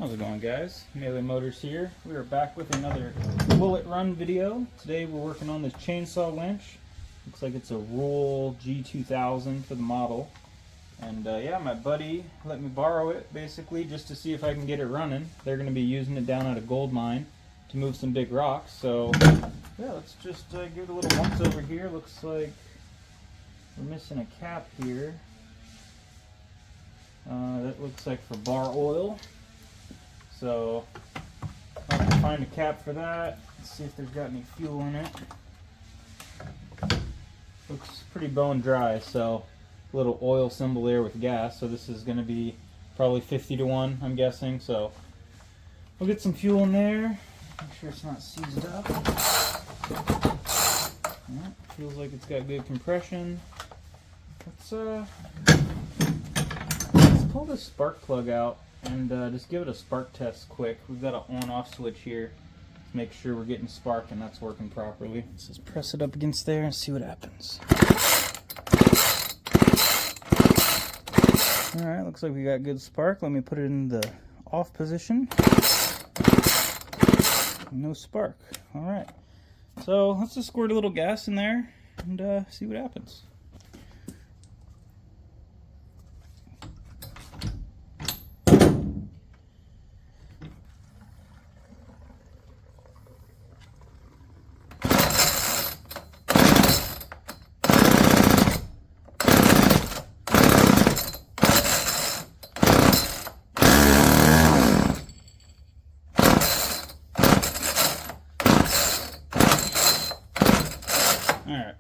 How's it going, guys? Melee Motors here. We are back with another bullet run video. Today we're working on this chainsaw winch. Looks like it's a Roll G2000 for the model. And yeah, my buddy let me borrow it basically just to see if I can get it running. They're going to be using it down at a gold mine to move some big rocks. So yeah, let's just give it a little once over here. Looks like we're missing a cap here. That looks like for bar oil. So I'll have to find a cap for that. Let's see if there's got any fuel in it. Looks pretty bone dry, so a little oil symbol there with gas. So this is going to be probably 50 to 1, I'm guessing. So we'll get some fuel in there. Make sure it's not seized up. Yeah, feels like it's got good compression. Let's pull this spark plug out and just give it a spark test quick. We've got an on-off switch here to make sure we're getting spark and that's working properly. Let's just press it up against there and see what happens. Alright, looks like we got good spark. Let me put it in the off position. No spark. Alright, so let's just squirt a little gas in there and see what happens. Alright,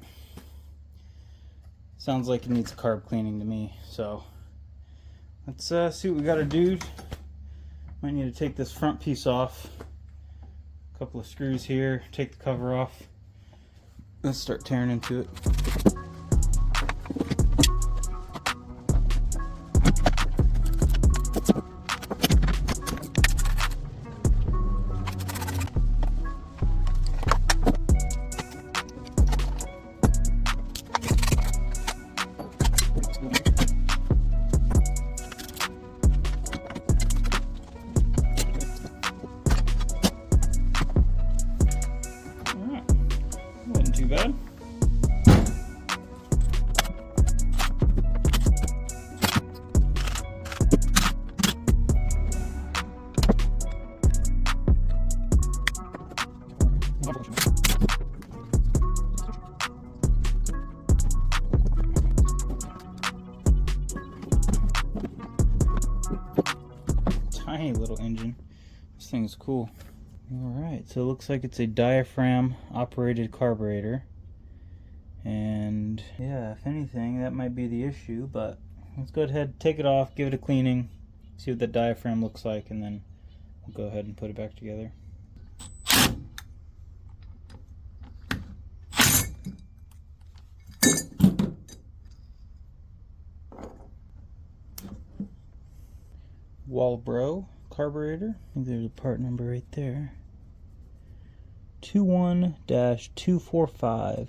sounds like it needs carb cleaning to me, so let's see what we gotta do. Might need to take this front piece off, a couple of screws here, take the cover off. Let's start tearing into it. Wasn't too bad. Tiny little engine. This thing is cool. Alright, so it looks like it's a diaphragm operated carburetor, and yeah, if anything that might be the issue, but let's go ahead, take it off, give it a cleaning, see what the diaphragm looks like, and then we'll go ahead and put it back together. Walbro carburetor, I think there's a part number right there. 21-245.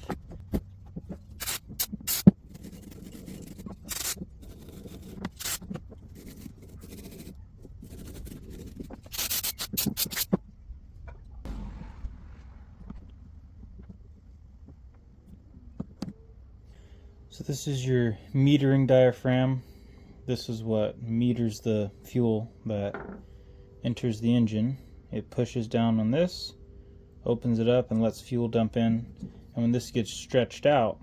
So this is your metering diaphragm. This is what meters the fuel that enters the engine. It pushes down on this, opens it up and lets fuel dump in, and when this gets stretched out,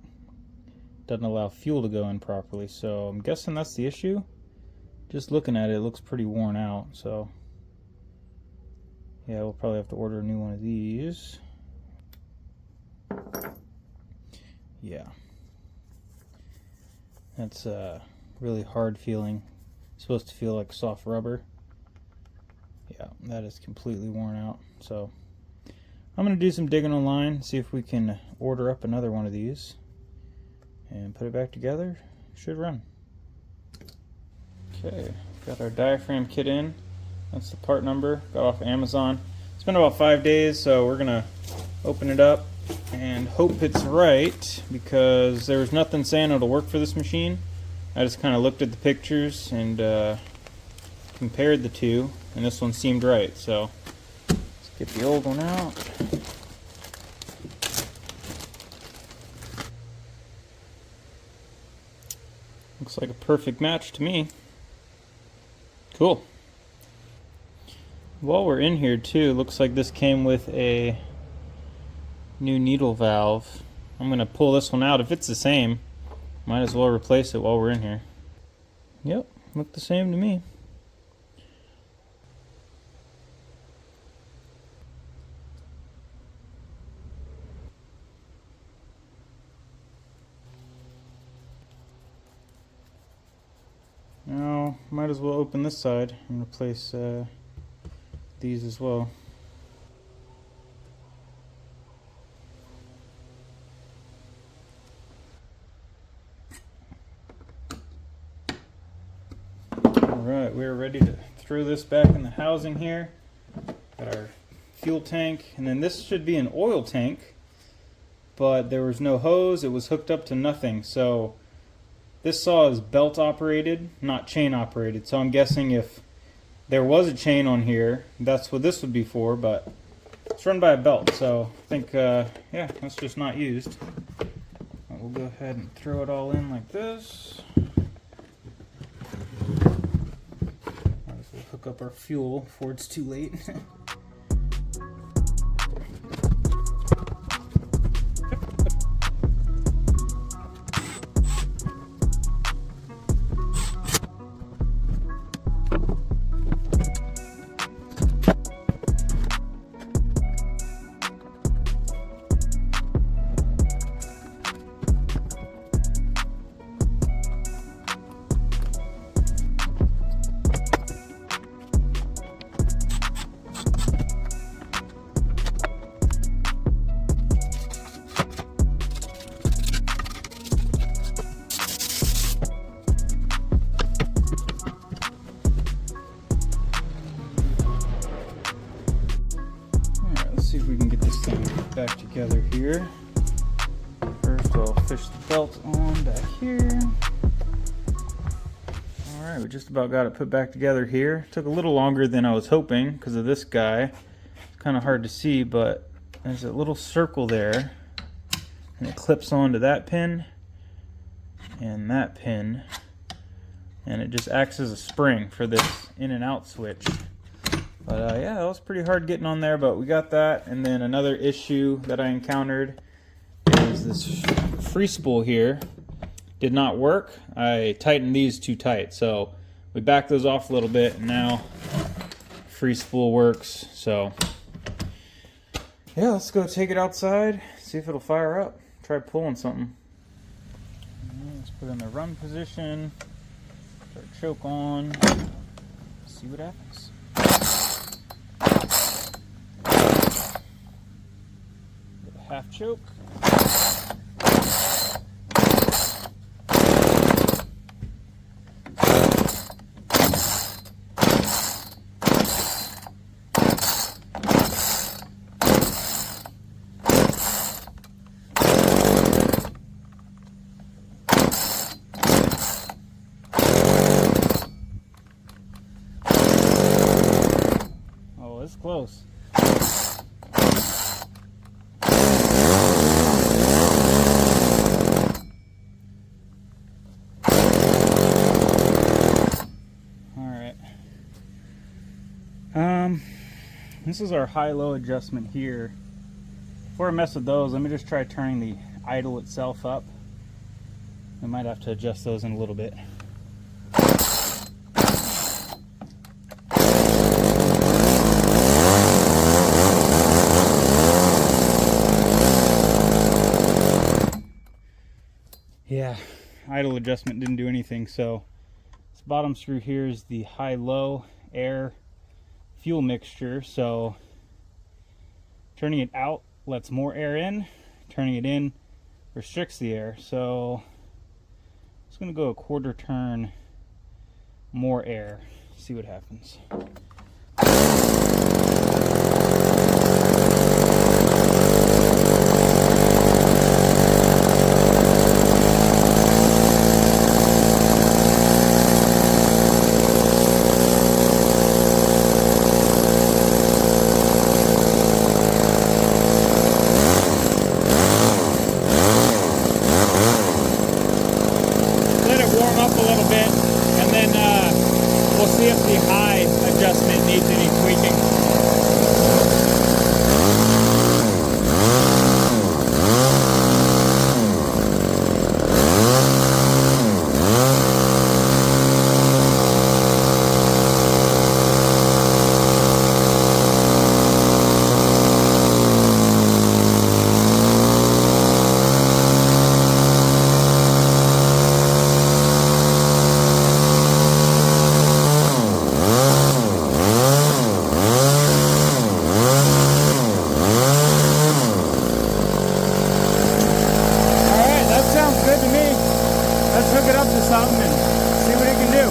it doesn't allow fuel to go in properly. So I'm guessing that's the issue. Just looking at it, it looks pretty worn out, so yeah, we'll probably have to order a new one of these. Yeah, that's really hard feeling. It's supposed to feel like soft rubber. Yeah, that is completely worn out. So I'm going to do some digging online, see if we can order up another one of these and put it back together. Should run. Okay, got our diaphragm kit in. That's the part number, got off Amazon. It's been about 5 days, so we're going to open it up and hope it's right, because there was nothing saying it'll work for this machine. I just kind of looked at the pictures and compared the two, and this one seemed right. So let's get the old one out. Looks like a perfect match to me. Cool. While we're in here too, looks like this came with a new needle valve. I'm going to pull this one out. If it's the same, might as well replace it while we're in here. Yep, look the same to me. Now, might as well open this side and replace these as well. Alright, we're ready to throw this back in the housing here. Got our fuel tank, and then this should be an oil tank, but there was no hose, it was hooked up to nothing. So this saw is belt operated, not chain operated. So I'm guessing if there was a chain on here, that's what this would be for, but it's run by a belt. So I think, yeah, that's just not used. We'll go ahead and throw it all in like this. Might as well hook up our fuel before it's too late. See if we can get this thing back together here. First I'll fish the belt on back here. Alright, we just about got it put back together here. Took a little longer than I was hoping because of this guy. It's kind of hard to see, but there's a little circle there, and it clips onto that pin and that pin, and it just acts as a spring for this in and out switch. But yeah, that was pretty hard getting on there, but we got that. And then another issue that I encountered is this free spool here did not work. I tightened these too tight, so we backed those off a little bit, and now free spool works. So yeah, let's go take it outside, see if it'll fire up. Try pulling something. Let's put it in the run position, start choke on, see what happens. Half choke. Oh, it's close. This is our high-low adjustment here. Before I mess with those, let me just try turning the idle itself up. I might have to adjust those in a little bit. Yeah, idle adjustment didn't do anything, so this bottom screw here is the high-low air fuel mixture, so turning it out lets more air in, turning it in restricts the air. So I'm just going to go a quarter turn more air, see what happens. adjustment needs any tweaking. Let's hook it up to something and see what it can do.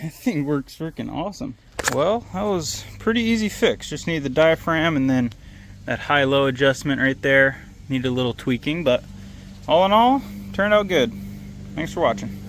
That thing works freaking awesome. Well, that was pretty easy fix. Just need the diaphragm and then that high-low adjustment right there. Need a little tweaking, but all in all, turned out good. Thanks for watching.